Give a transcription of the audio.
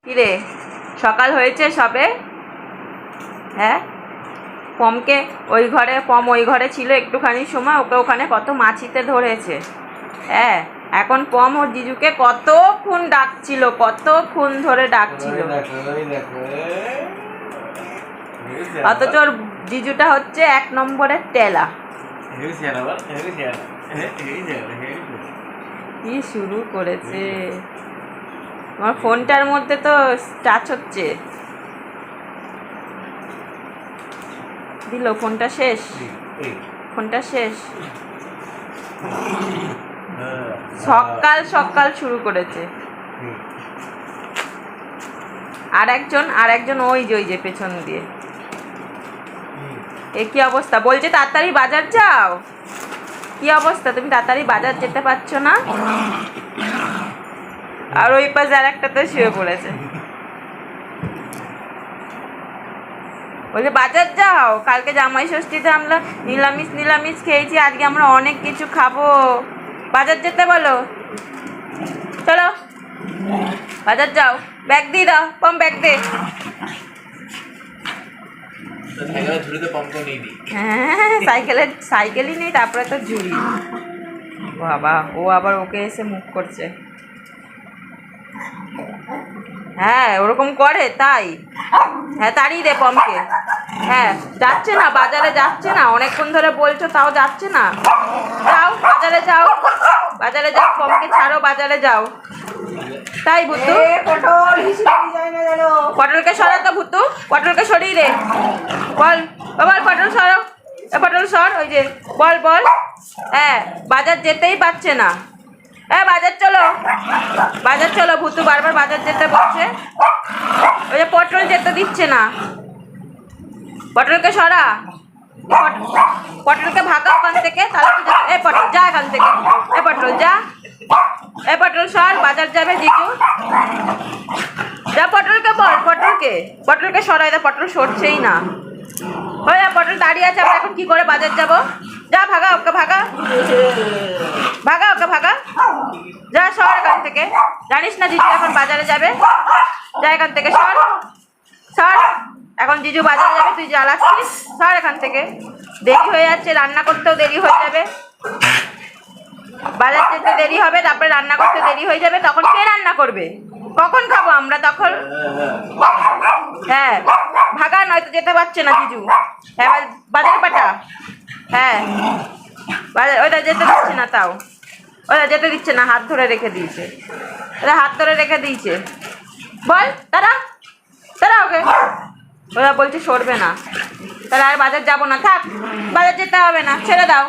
কিরে সকাল হয়েছে সবে? হ্যাঁ, পমকে পম ওই ঘরে ছিল একটুখানি সময়, ওকে ওখানে কত মাছিতে ধরেছে। হ্যাঁ, এখন পম ওর জিজুকে কতক্ষণ ডাকছিল, কতক্ষণ ধরে ডাকছিল, অথচ ওর জিজুটা হচ্ছে 1 নম্বরের টেলা। কি শুরু করেছে! আমার ফোনটার মধ্যে তো টাচ হচ্ছে, দিল ফোনটা শেষ, ফোনটা শেষ। সকাল সকাল শুরু করেছে। আর একজন ওই যে পেছন দিয়ে। এ কি অবস্থা? বলছে তাড়াতাড়ি বাজার যাও। কি অবস্থা, তুমি তাড়াতাড়ি বাজার যেতে পারছো না? আর ওই পাশে আর একটাতে শুয়ে পড়েছে, বলছে বাজার যাও, কালকে জামাই ষষ্ঠীতে আমরা নিরামিষ খেয়েছি, আজকে আমরা অনেক কিছু খাবো, বাজার যেতে বলো, চলো বাজার যাও। ব্যাগ দিয়ে দাও, পম ব্যাগ দে। হ্যাঁ, সাইকেলই নেই, তারপরে তো ঝুড়ি। বাবা, ও আবার ওকে এসে মুখ করছে। হ্যাঁ, ওরকম করে তাই। হ্যাঁ, তাড়িয়ে দে পমকে। হ্যাঁ, যাচ্ছে না, বাজারে যাচ্ছে না, অনেকক্ষণ ধরে বলছো তাও যাচ্ছে না। যাও বাজারে যাও, বাজারে যাও, পমকে ছাড়ো, বাজারে যাও। তাই ভুতু, পটলকে সরা তো ভুতু, পটলকে সরিয়ে দে। বল বল, পটল সরো, পটল সর, ওই যে বল। হ্যাঁ, বাজার যেতেই পারছে না। হ্যাঁ, বাজার চলো, ভুতু বারবার বাজার যেতে বলছে। ওই যে পটল যেতে দিচ্ছে না, পটলকে সরা, পটলকে ভাগা ওখান থেকে, তাহলে তো এ পটল যা এখান থেকে, এ পটল যা, এ পটল সর, বাজার যাবে জিজু। যা, পটলকে বল, পটলকে সরাই দে, পটল সরছেই না। ওই পটল দাঁড়িয়ে আছে, আমরা এখন কি করে বাজার যাব? যা, ভাগা ওকে, ভাগা যা, সর এখান থেকে। জানিস না জিজু এখন বাজারে যাবে? যা এখান থেকে, সর। এখন জিজু বাজারে যাবে, তুই জ্বালাচ্ছিস, সর এখান থেকে। দেরি হয়ে যাচ্ছে, রান্না করতেও দেরি হয়ে যাবে, বাজার যেতে দেরি হবে, তারপরে রান্না করতে দেরি হয়ে যাবে, তখন কে রান্না করবে? কখন খাবো আমরা তখন? হ্যাঁ, ভাগা, নয়তো যেতে পারছে না জিজু। হ্যাঁ, বাজারে পাঠা। হ্যাঁ, ওইটা যেতে দিচ্ছে না, তাও ওরা যেতে দিচ্ছে না, হাত ধরে রেখে দিয়েছে, বল তারা ওকে। ওরা বলছে সরবে না, তাহলে আর বাজার যাবো না, থাক, বাজার যেতে হবে না, ছেড়ে দাও।